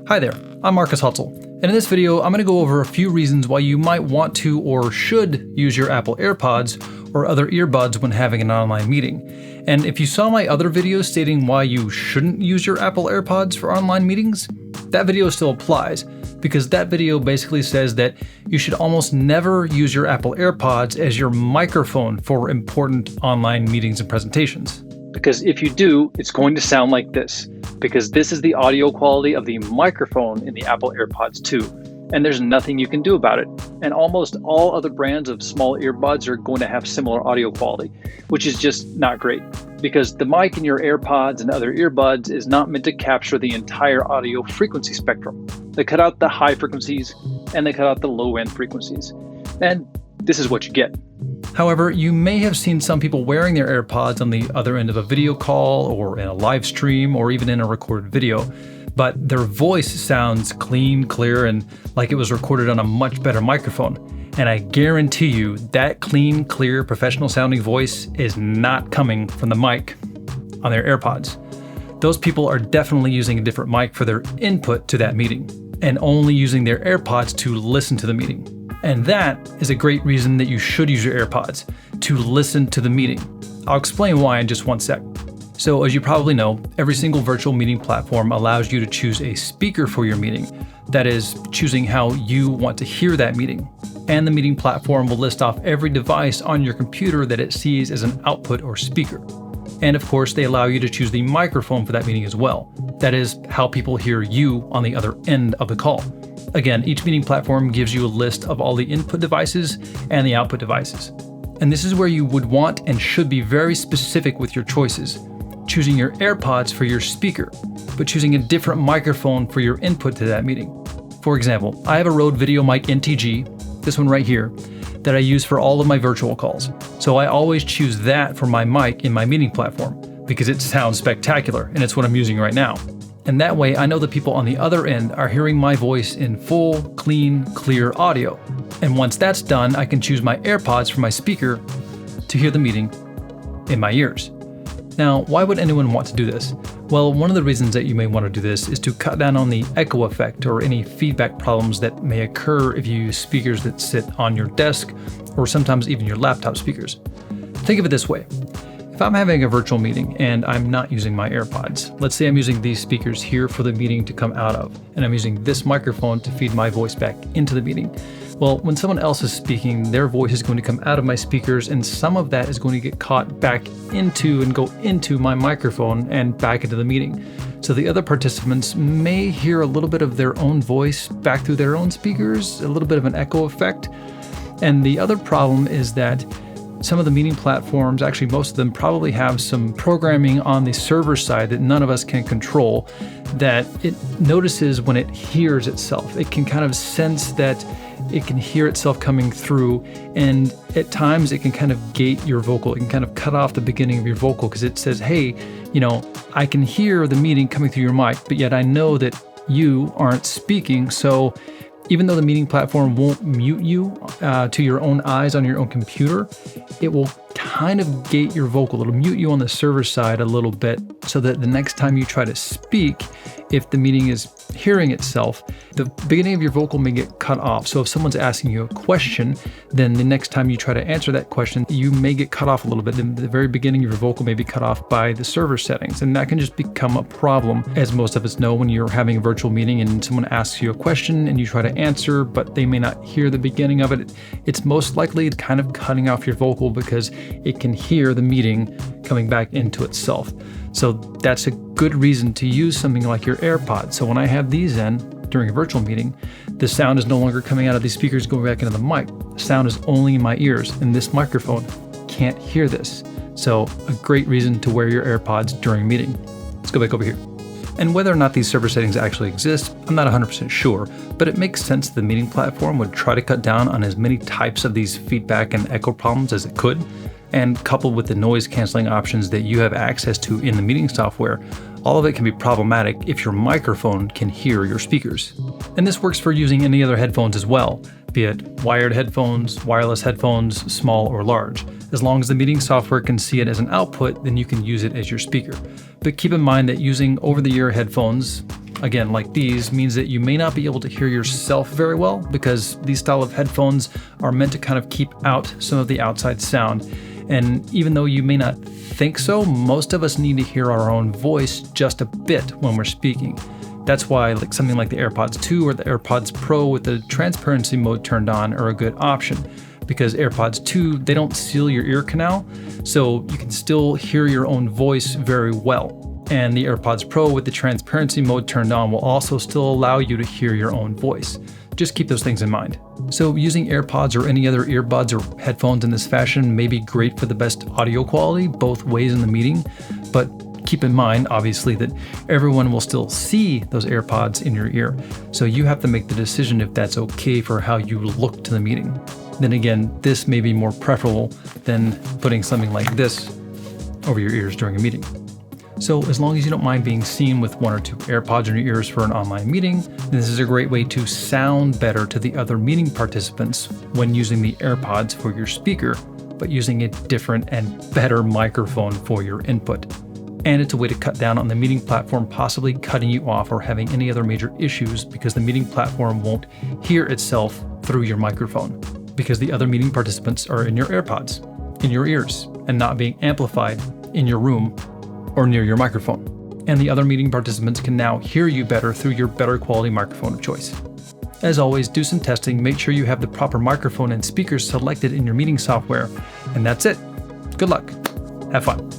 Hi there, I'm Marcus Hutzel, and in this video I'm going to go over a few reasons why you might want to or should use your Apple Airpods or other earbuds when having an online meeting. And if you saw my other video stating why you shouldn't use your Apple Airpods for online meetings, that video still applies, because that video basically says that you should almost never use your Apple Airpods as your microphone for important online meetings and presentations. Because if you do, it's going to sound like this, because this is the audio quality of the microphone in the Apple Airpods 2, and there's nothing you can do about it. And almost all other brands of small earbuds are going to have similar audio quality, which is just not great, because the mic in your AirPods and other earbuds is not meant to capture the entire audio frequency spectrum. They cut out the high frequencies and they cut out the low end frequencies. And this is what you get. However, you may have seen some people wearing their AirPods on the other end of a video call or in a live stream or even in a recorded video, but their voice sounds clean, clear, and like it was recorded on a much better microphone. And I guarantee you that clean, clear, professional sounding voice is not coming from the mic on their AirPods. Those people are definitely using a different mic for their input to that meeting and only using their AirPods to listen to the meeting. And that is a great reason that you should use your AirPods, to listen to the meeting. I'll explain why in just one sec. So as you probably know, every single virtual meeting platform allows you to choose a speaker for your meeting. That is, choosing how you want to hear that meeting. And the meeting platform will list off every device on your computer that it sees as an output or speaker. And of course, they allow you to choose the microphone for that meeting as well. That is, how people hear you on the other end of the call. Again, each meeting platform gives you a list of all the input devices and the output devices. And this is where you would want and should be very specific with your choices, choosing your AirPods for your speaker, but choosing a different microphone for your input to that meeting. For example, I have a Rode VideoMic NTG, this one right here, that I use for all of my virtual calls. So I always choose that for my mic in my meeting platform because it sounds spectacular and it's what I'm using right now. And that way I know the people on the other end are hearing my voice in full, clean, clear audio. And once that's done, I can choose my AirPods for my speaker to hear the meeting in my ears. Now, why would anyone want to do this? Well, one of the reasons that you may want to do this is to cut down on the echo effect or any feedback problems that may occur if you use speakers that sit on your desk or sometimes even your laptop speakers. Think of it this way. If I'm having a virtual meeting and I'm not using my AirPods, let's say I'm using these speakers here for the meeting to come out of, and I'm using this microphone to feed my voice back into the meeting. Well, when someone else is speaking, their voice is going to come out of my speakers, and some of that is going to get caught back into and go into my microphone and back into the meeting. So the other participants may hear a little bit of their own voice back through their own speakers, a little bit of an echo effect. And the other problem is that some of the meeting platforms, actually most of them, probably have some programming on the server side that none of us can control, that it notices when it hears itself. It can kind of sense that it can hear itself coming through, and at times it can kind of gate your vocal. It can kind of cut off the beginning of your vocal because it says, hey, I can hear the meeting coming through your mic, but yet I know that you aren't speaking. So even though the meeting platform won't mute you to your own eyes on your own computer, it will kind of gate your vocal. It'll mute you on the server side a little bit so that the next time you try to speak, if the meeting is hearing itself, the beginning of your vocal may get cut off. So if someone's asking you a question, then the next time you try to answer that question, you may get cut off a little bit. In the very beginning of your vocal may be cut off by the server settings. And that can just become a problem, as most of us know, when you're having a virtual meeting and someone asks you a question and you try to answer, but they may not hear the beginning of it. It's most likely kind of cutting off your vocal because it can hear the meeting coming back into itself. So that's a good reason to use something like your AirPods. So when I have these in during a virtual meeting, the sound is no longer coming out of these speakers going back into the mic. The sound is only in my ears, and this microphone can't hear this. So a great reason to wear your AirPods during a meeting. Let's go back over here. And whether or not these server settings actually exist, I'm not 100% sure, but it makes sense the meeting platform would try to cut down on as many types of these feedback and echo problems as it could. And coupled with the noise canceling options that you have access to in the meeting software, all of it can be problematic if your microphone can hear your speakers. And this works for using any other headphones as well, be it wired headphones, wireless headphones, small or large. As long as the meeting software can see it as an output, then you can use it as your speaker. But keep in mind that using over-the-ear headphones, again, like these, means that you may not be able to hear yourself very well, because these style of headphones are meant to kind of keep out some of the outside sound. And even though you may not think so, most of us need to hear our own voice just a bit when we're speaking. That's why something like the AirPods 2 or the AirPods Pro with the transparency mode turned on are a good option, because AirPods 2, they don't seal your ear canal, so you can still hear your own voice very well. And the AirPods Pro with the transparency mode turned on will also still allow you to hear your own voice. Just keep those things in mind. So using AirPods or any other earbuds or headphones in this fashion may be great for the best audio quality both ways in the meeting, but keep in mind, obviously, that everyone will still see those AirPods in your ear. So you have to make the decision if that's okay for how you look to the meeting. Then again, this may be more preferable than putting something like this over your ears during a meeting. So as long as you don't mind being seen with 1 or 2 AirPods in your ears for an online meeting, this is a great way to sound better to the other meeting participants when using the AirPods for your speaker, but using a different and better microphone for your input. And it's a way to cut down on the meeting platform possibly cutting you off or having any other major issues, because the meeting platform won't hear itself through your microphone, because the other meeting participants are in your AirPods, in your ears, and not being amplified in your room or near your microphone. And the other meeting participants can now hear you better through your better quality microphone of choice. As always, do some testing, make sure you have the proper microphone and speakers selected in your meeting software, and that's it. Good luck. Have fun.